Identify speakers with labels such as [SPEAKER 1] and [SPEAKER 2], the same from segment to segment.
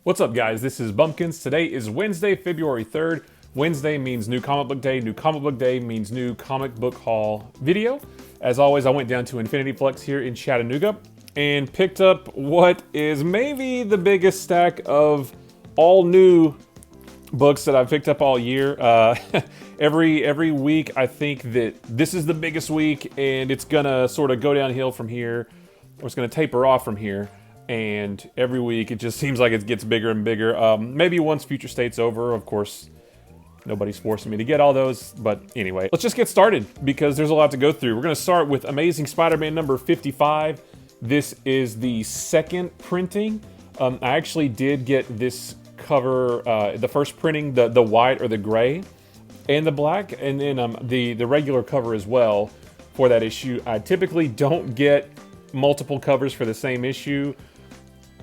[SPEAKER 1] What's up, guys? This is Bumpkins. Today is Wednesday, February 3rd. Wednesday means New Comic Book Day. New Comic Book Day means New Comic Book Haul video. As always, I went down to Infinity Plex here in Chattanooga and picked up what is maybe the biggest stack of all new books that I've picked up all year. Every week, I think that this is the biggest week, and it's gonna sort of go downhill from here, or it's gonna taper off from here. And every week, it just seems like it gets bigger and bigger. Maybe once Future State's over, of course, nobody's forcing me to get all those. But anyway, let's just get started because there's a lot to go through. We're gonna start with Amazing Spider-Man number 55. This is the second printing. I actually did get this cover, the first printing, the white or the gray and the black, and then the regular cover as well for that issue. I typically don't get multiple covers for the same issue,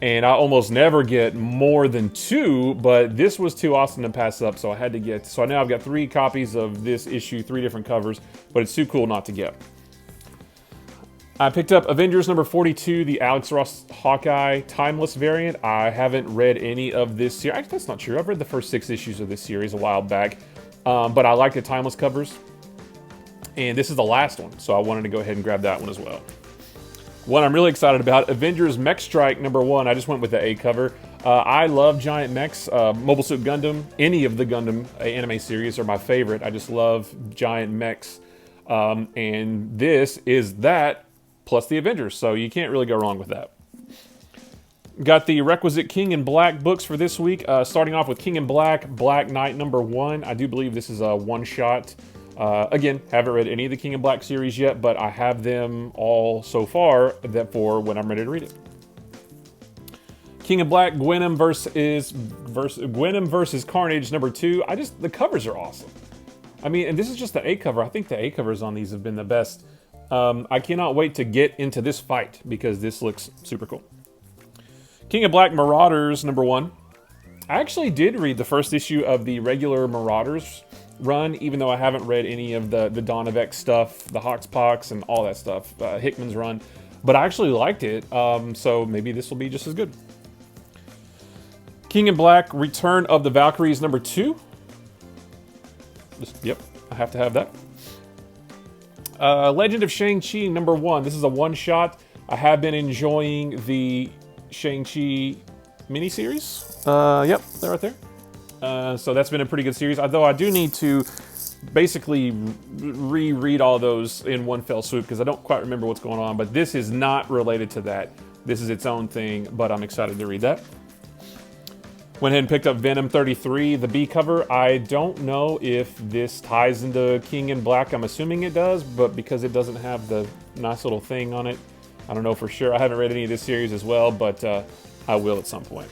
[SPEAKER 1] and I almost never get more than two, but this was too awesome to pass up, so I had to get. So now I've got 3 copies of this issue, 3 different covers, but it's too cool not to get. I picked up Avengers number 42, the Alex Ross Hawkeye Timeless variant. I haven't read any of this series. Actually, that's not true. I've read the first 6 issues of this series a while back, but I like the Timeless covers, and this is the last one, so I wanted to go ahead and grab that one as well. One I'm really excited about, Avengers Mech Strike number 1. I just went with the A cover. I love giant mechs. Mobile Suit Gundam, any of the Gundam anime series are my favorite. I just love giant mechs. And this is that plus the Avengers, so you can't really go wrong with that. Got the requisite King in Black books for this week. Starting off with King in Black, Black Knight number 1. I do believe this is a one-shot. Again, haven't read any of the King in Black series yet, but I have them all so far for when I'm ready to read it. King in Black, Gwenom versus Carnage number 2. The covers are awesome. I mean, and this is just the A cover. I think the A covers on these have been the best. I cannot wait to get into this fight because this looks super cool. King in Black Marauders number 1. I actually did read the first issue of the regular Marauders run, even though I haven't read any of the Dawn of X stuff, the Hoxpox, and all that stuff, Hickman's run. But I actually liked it, so maybe this will be just as good. King in Black, Return of the Valkyries number 2. Yep, I have to have that. Legend of Shang-Chi number 1. This is a one-shot. I have been enjoying the Shang-Chi miniseries. Yep, they're right there. So that's been a pretty good series, although I do need to basically reread all those in one fell swoop because I don't quite remember what's going on, but this is not related to that. This is its own thing, but I'm excited to read that. Went ahead and picked up Venom 33, the B cover. I don't know if this ties into King in Black. I'm assuming it does, but because it doesn't have the nice little thing on it, I don't know for sure. I haven't read any of this series as well, but I will at some point.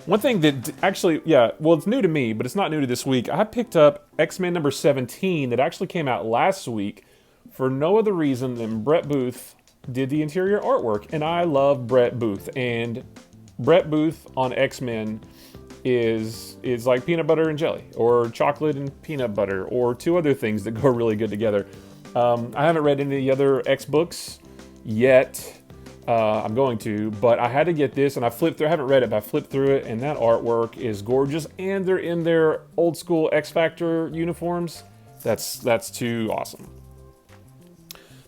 [SPEAKER 1] One thing that actually, it's new to me, but it's not new to this week. I picked up X-Men number 17 that actually came out last week for no other reason than Brett Booth did the interior artwork. And I love Brett Booth. And Brett Booth on X-Men is like peanut butter and jelly, or chocolate and peanut butter, or 2 other things that go really good together. I haven't read any of the other X books yet. I'm going to, but I had to get this, and I haven't read it, but I flipped through it, and that artwork is gorgeous, and they're in their old school X Factor uniforms. That's too awesome.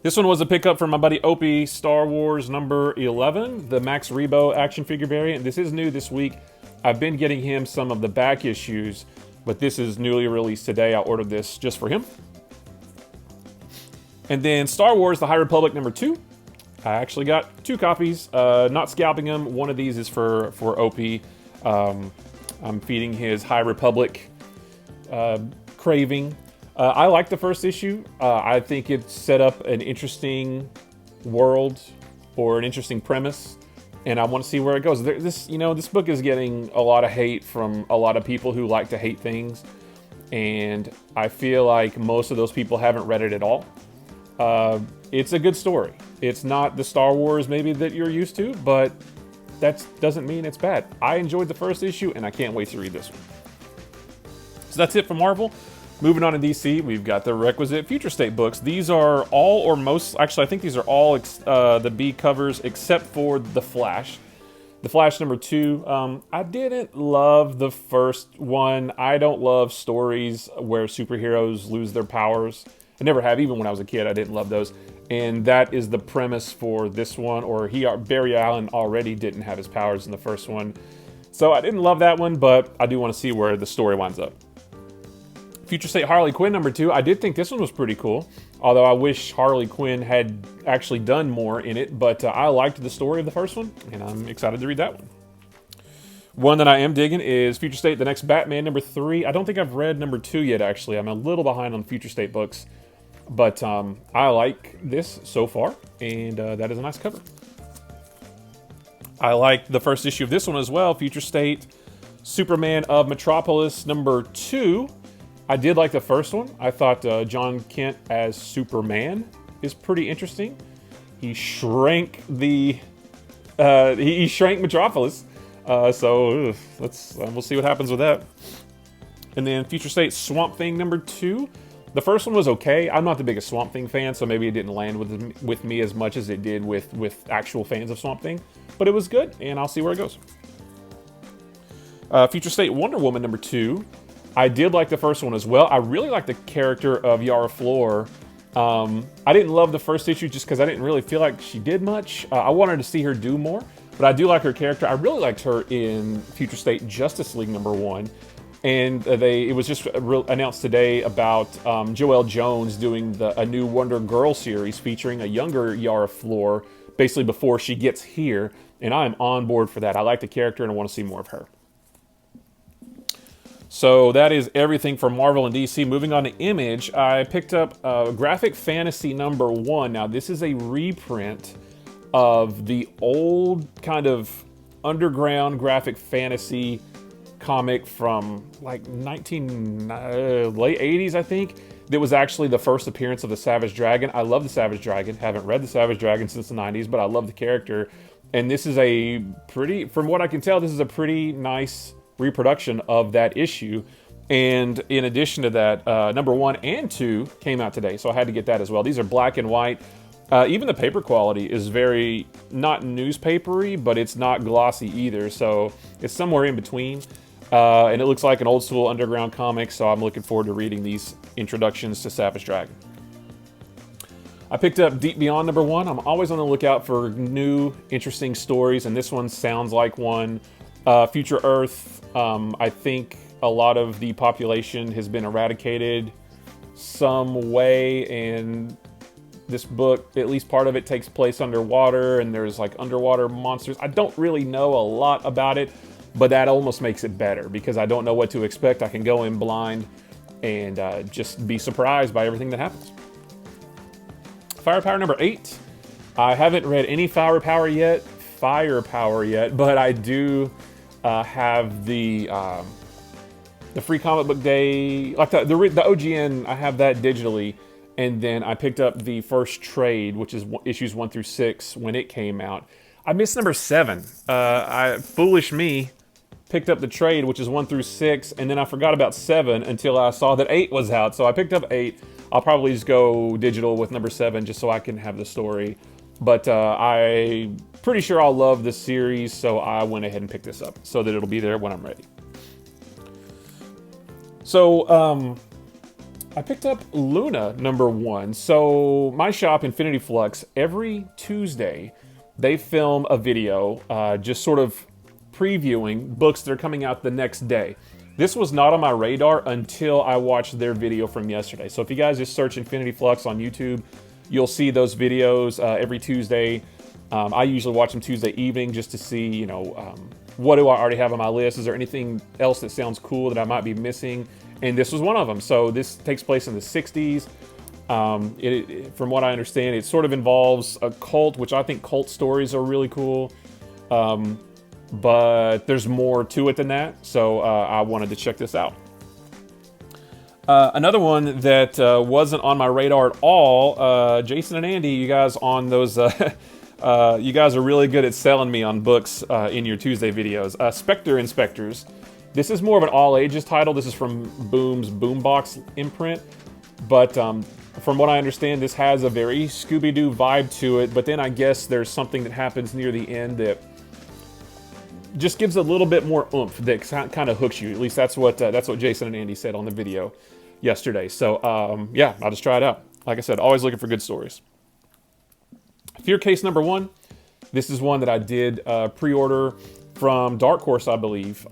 [SPEAKER 1] This one was a pickup from my buddy Opie, Star Wars number 11, the Max Rebo action figure variant. This is new this week. I've been getting him some of the back issues, but this is newly released today. I ordered this just for him. And then Star Wars, the High Republic number 2. I actually got 2 copies, not scalping them. One of these is for OP. I'm feeding his High Republic craving. I like the first issue. I think it set up an interesting world or an interesting premise, and I want to see where it goes. This book is getting a lot of hate from a lot of people who like to hate things, and I feel like most of those people haven't read it at all. It's a good story. It's not the Star Wars maybe that you're used to, but that doesn't mean it's bad. I enjoyed the first issue, and I can't wait to read this one. So that's it for Marvel. Moving on to DC, we've got the requisite Future State books. These are all or most, actually I think these are all the B covers except for The Flash. The Flash number 2, I didn't love the first one. I don't love stories where superheroes lose their powers. I never have, even when I was a kid, I didn't love those. And that is the premise for this one, or Barry Allen already didn't have his powers in the first one. So I didn't love that one, but I do want to see where the story winds up. Future State Harley Quinn number 2, I did think this one was pretty cool. Although I wish Harley Quinn had actually done more in it, but I liked the story of the first one, and I'm excited to read that one. One that I am digging is Future State The Next Batman number 3. I don't think I've read number 2 yet, actually. I'm a little behind on Future State books, but I like this so far, and that is a nice cover. I like the first issue of this one as well, Future State Superman of Metropolis number 2. I did like the first one. I thought John Kent as Superman is pretty interesting. He shrank the he shrank Metropolis, so we'll see what happens with that. And then Future State Swamp Thing number 2. The first one was okay. I'm not the biggest Swamp Thing fan, so maybe it didn't land with me as much as it did with actual fans of Swamp Thing, but it was good, and I'll see where it goes. Future State Wonder Woman number 2. I did like the first one as well. I really like the character of Yara Flor. I didn't love the first issue just because I didn't really feel like she did much. I wanted to see her do more, but I do like her character. I really liked her in Future State Justice League number 1. And it was just announced today about Joelle Jones doing a new Wonder Girl series featuring a younger Yara Flor, basically before she gets here. And I am on board for that. I like the character and I want to see more of her. So that is everything from Marvel and DC. Moving on to Image, I picked up Graphic Fantasy number 1. Now, this is a reprint of the old kind of underground graphic fantasy comic from like late 80s, I think. That was actually the first appearance of the Savage Dragon. I love the Savage Dragon. Haven't read the Savage Dragon since the 90s, but I love the character. And this is from what I can tell, this is a pretty nice reproduction of that issue. And in addition to that, number 1 and 2 came out today, so I had to get that as well. These are black and white. Even the paper quality is very, not newspapery, but it's not glossy either, so it's somewhere in between. And it looks like an old school underground comic, so I'm looking forward to reading these introductions to Savage Dragon. I picked up Deep Beyond number 1. I'm always on the lookout for new, interesting stories, and this one sounds like one. Future Earth, I think a lot of the population has been eradicated some way, and this book, at least part of it, takes place underwater, and there's like underwater monsters. I don't really know a lot about it, but that almost makes it better because I don't know what to expect. I can go in blind and just be surprised by everything that happens. Firepower number 8. I haven't read any Firepower yet, but I do have the Free Comic Book Day, like the OGN. I have that digitally, and then I picked up the first trade, which is issues 1 through 6 when it came out. I missed number 7. Foolish me, picked up the trade, which is 1 through 6, and then I forgot about 7 until I saw that 8 was out. So I picked up 8. I'll probably just go digital with number 7 just so I can have the story. But I'm pretty sure I'll love this series, so I went ahead and picked this up so that it'll be there when I'm ready. So I picked up Luna number 1. So my shop, Infinity Flux, every Tuesday they film a video just sort of previewing books that are coming out the next day. This was not on my radar until I watched their video from yesterday. So if you guys just search Infinity Flux on YouTube, you'll see those videos every Tuesday. I usually watch them Tuesday evening just to see, you know, what do I already have on my list? Is there anything else that sounds cool that I might be missing? And this was one of them. So this takes place in the 60s. From what I understand, it sort of involves a cult, which I think cult stories are really cool. But there's more to it than that. So I wanted to check this out. Another one that wasn't on my radar at all, Jason and Andy, you guys on those, you guys are really good at selling me on books in your Tuesday videos. Spectre Inspectors. This is more of an all-ages title. This is from Boom's Boombox imprint. But from what I understand, this has a very Scooby-Doo vibe to it. But then I guess there's something that happens near the end that just gives a little bit more oomph that kind of hooks you. At least that's what Jason and Andy said on the video yesterday. So yeah, I'll just try it out. Like I said, always looking for good stories. Fear Case number 1. This is one that I did pre-order from Dark Horse, I believe.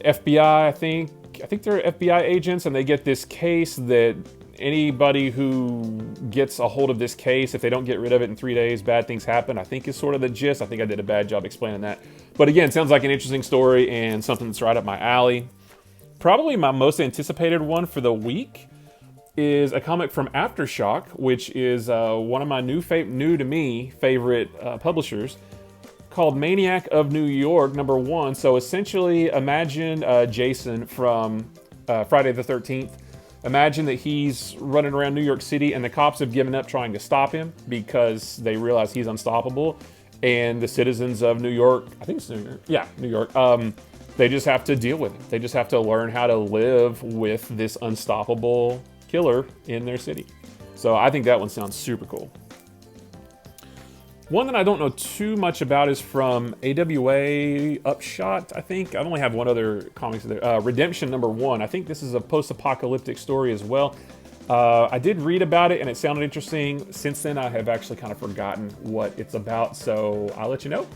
[SPEAKER 1] FBI, I think they're FBI agents, and they get this case that anybody who gets a hold of this case, if they don't get rid of it in 3 days, bad things happen, I think is sort of the gist. I think I did a bad job explaining that. But again, sounds like an interesting story and something that's right up my alley. Probably my most anticipated one for the week is a comic from Aftershock, which is one of my new to me favorite publishers, called Maniac of New York #1. So essentially, imagine Jason from Friday the 13th. Imagine that he's running around New York City and the cops have given up trying to stop him because they realize he's unstoppable. And the citizens of New York, I think it's New York, yeah, New York, they just have to deal with it. They just have to learn how to live with this unstoppable killer in their city. So I think that one sounds super cool. One that I don't know too much about is from AWA Upshot, I think. I only have one other comic there. Redemption #1. I think this is a post-apocalyptic story as well. I did read about it and it sounded interesting. Since then, I have actually kind of forgotten what it's about, so I'll let you know.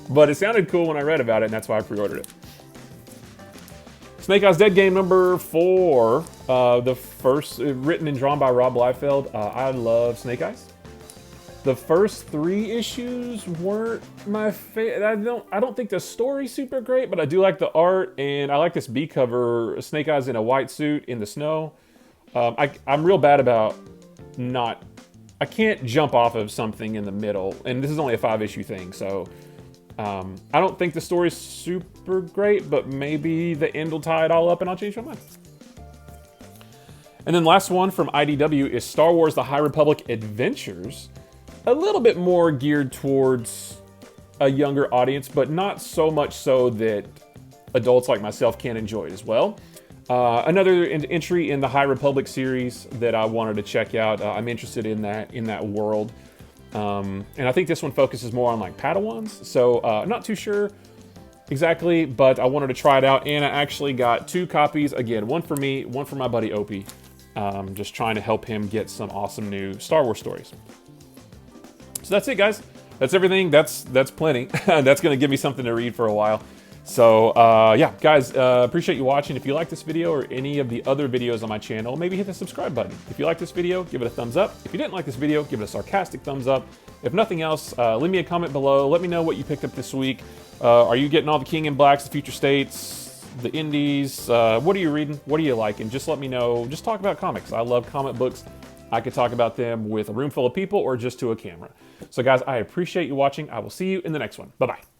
[SPEAKER 1] But it sounded cool when I read about it, and that's why I pre-ordered it. Snake Eyes Dead Game #4. The first, written and drawn by Rob Liefeld. I love Snake Eyes. The first 3 issues weren't my favorite. I don't think the story's super great, but I do like the art, and I like this B cover, Snake Eyes in a white suit in the snow. I'm real bad about I can't jump off of something in the middle, and this is only a 5-issue thing, so I don't think the story's super great, but maybe the end will tie it all up and I'll change my mind. And then last one from IDW is Star Wars The High Republic Adventures. A little bit more geared towards a younger audience, but not so much so that adults like myself can't enjoy it as well. Another entry in the High Republic series that I wanted to check out. I'm interested in that world. And I think this one focuses more on like Padawans, so I'm not too sure exactly, but I wanted to try it out, and I actually got 2 copies. Again, one for me, one for my buddy Opie. Just trying to help him get some awesome new Star Wars stories. So that's it, guys. That's everything. That's plenty. That's going to give me something to read for a while. So yeah, guys, appreciate you watching. If you like this video or any of the other videos on my channel, maybe hit the subscribe button. If you like this video, give it a thumbs up. If you didn't like this video, give it a sarcastic thumbs up. If nothing else, leave me a comment below. Let me know what you picked up this week. Are you getting all the King in Blacks, the Future States, the Indies? What are you reading? What are you liking? Just let me know. Just talk about comics. I love comic books. I could talk about them with a room full of people or just to a camera. So guys, I appreciate you watching. I will see you in the next one. Bye-bye.